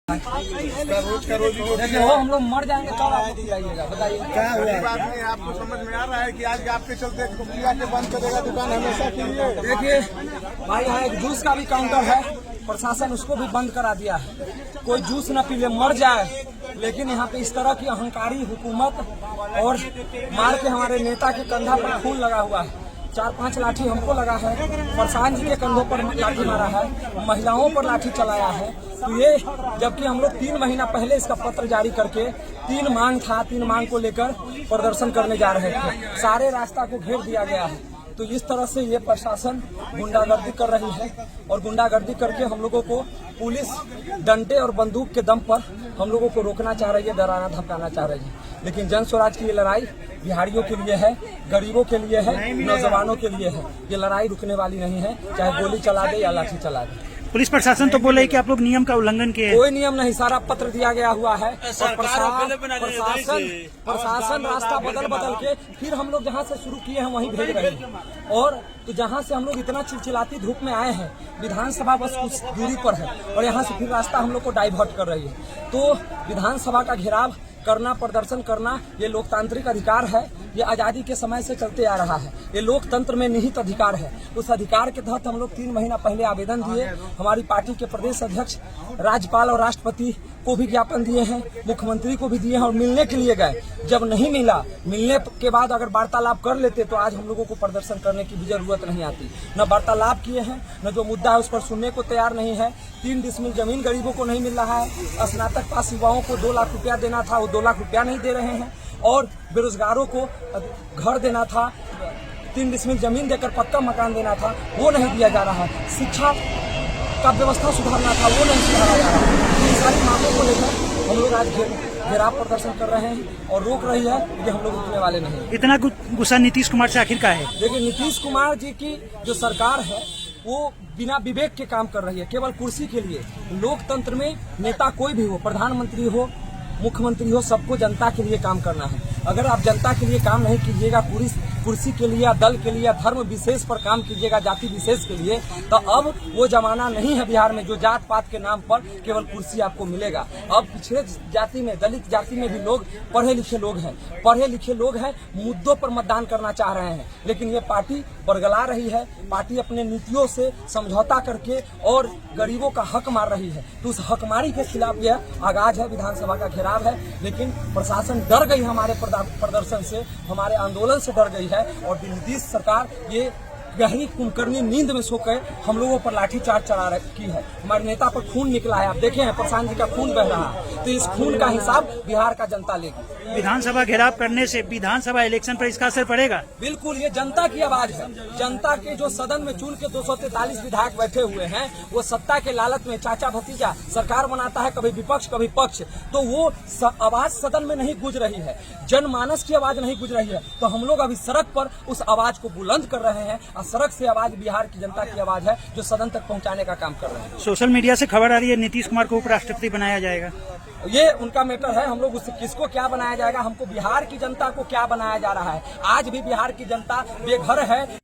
देखिए हो हम लोग मर जाएंगे तब आप खिलाइएगा, बताइए क्या हुआ? बात नहीं, आपको समझ में आ रहा है कि आज आपके चलते खुफिया के बंद करेगा दुकान हमेशा के लिए। देखिए भाई यहाँ एक जूस का भी काउंटर है, प्रशासन उसको भी बंद करा दिया है। कोई जूस न पी ले मर जाए, लेकिन यहाँ पे इस तरह की अहंकारी हुकूमत और मार के हमारे नेता के कंधा पर खून लगा हुआ है। 4-5 लाठी हमको लगा है, प्रशांत जी के कंधों पर लाठी मारा है, महिलाओं पर लाठी चलाया है। तो ये जबकि हम लोग 3 महीना पहले इसका पत्र जारी करके 3 मांग को लेकर प्रदर्शन करने जा रहे थे, सारे रास्ता को घेर दिया गया है। तो इस तरह से ये प्रशासन गुंडागर्दी कर रही है और गुंडागर्दी करके हम लोगों को पुलिस डंडे और बंदूक के दम पर हम लोगों को रोकना चाह रही है, डराना धमकाना चाह रही है। लेकिन जन स्वराज की ये लड़ाई बिहारियों के लिए है, गरीबों के लिए है, नौजवानों के लिए है। ये लड़ाई रुकने वाली नहीं है, चाहे गोली चला दे या लाठी चला दे। पुलिस प्रशासन तो बोले कि आप लोग नियम का उल्लंघन किए। कोई नियम नहीं, सारा पत्र दिया गया हुआ है और प्रशासन रास्ता बदल के फिर हम लोग जहाँ से शुरू किए हैं वहीं भेज रहे हैं। और तो जहाँ से हम लोग इतना चिलचिलाती धूप में आए हैं, विधानसभा बस कुछ दूरी पर है और यहाँ से फिर रास्ता हम लोग को डाइवर्ट कर रही है। तो विधानसभा का घेराव करना, प्रदर्शन करना, ये लोकतांत्रिक अधिकार है, ये आजादी के समय से चलते आ रहा है, ये लोकतंत्र में निहित अधिकार है। उस अधिकार के तहत हम लोग 3 महीना पहले आवेदन दिए, हमारी पार्टी के प्रदेश अध्यक्ष, राज्यपाल और राष्ट्रपति को भी ज्ञापन दिए हैं, मुख्यमंत्री को भी दिए हैं और मिलने के लिए गए। जब नहीं मिला, मिलने के बाद अगर वार्तालाप कर लेते तो आज हम लोगों को प्रदर्शन करने की भी जरूरत नहीं आती। न वार्तालाप किए हैं, न जो मुद्दा है उस पर सुनने को तैयार नहीं है। 3 डिसमिल जमीन गरीबों को नहीं मिल रहा है, स्नातक पास युवाओं को 2 लाख रुपया देना था, वो 2 लाख रुपया नहीं दे रहे हैं, और बेरोजगारों को घर देना था, 3 डिसमिल जमीन देकर पक्का मकान देना था, वो नहीं दिया जा रहा है। शिक्षा का व्यवस्था सुधारना था, वो नहीं सुधारा जा रहा है। इन सारी मांगों को लेकर हम लोग आज घेराव प्रदर्शन कर रहे हैं और रोक रही है कि हम लोग रुकने वाले नहीं। इतना गुस्सा नीतीश कुमार से आखिर का है? देखिए नीतीश कुमार जी की जो सरकार है वो बिना विवेक के काम कर रही है, केवल कुर्सी के लिए। लोकतंत्र में नेता कोई भी हो, प्रधानमंत्री हो, मुख्यमंत्री हो, सबको जनता के लिए काम करना है। अगर आप जनता के लिए काम नहीं कीजिएगा, पूरी कुर्सी के लिए या दल के लिए या धर्म विशेष पर काम कीजिएगा, जाति विशेष के लिए, तो अब वो जमाना नहीं है बिहार में जो जात पात के नाम पर केवल कुर्सी आपको मिलेगा। अब पिछड़े जाति में, दलित जाति में भी लोग पढ़े लिखे लोग हैं, मुद्दों पर मतदान करना चाह रहे हैं। लेकिन ये पार्टी बरगला रही है, पार्टी अपने नीतियों से समझौता करके और गरीबों का हक मार रही है। तो उस हकमारी के खिलाफ यह आगाज है, विधानसभा का घेराव है। लेकिन प्रशासन डर गई हमारे प्रदर्शन से, हमारे आंदोलन से डर गई है और नीतीश सरकार ये गहरी कुंभकर्णी नींद में सोकर हम लोगों पर लाठीचार्ज चला रखी है। हमारे नेता पर खून निकला है, आप देखे हैं प्रशांत जी का खून बह रहा है। तो इस खून का हिसाब बिहार का जनता लेगी। विधानसभा घेराव करने से विधानसभा इलेक्शन पर इसका असर पड़ेगा? बिल्कुल, ये जनता की आवाज है। जनता के जो सदन में चुन के 243 विधायक बैठे हुए हैं, वो सत्ता के लालच में चाचा भतीजा सरकार बनाता है, कभी विपक्ष कभी पक्ष, तो वो आवाज सदन में नहीं गूंज रही है, जनमानस की आवाज नहीं गूंज रही है। तो हम लोग अभी सड़क पर उस आवाज को बुलंद कर रहे हैं और सड़क से आवाज बिहार की जनता की आवाज है जो सदन तक पहुंचाने का काम कर रहे हैं। सोशल मीडिया से खबर आ रही है नीतीश कुमार को उपराष्ट्रपति बनाया जाएगा। ये उनका मैटर है, हम लोग उससे किसको क्या बनाया जाएगा, हमको बिहार की जनता को क्या बनाया जा रहा है। आज भी बिहार की जनता बेघर है।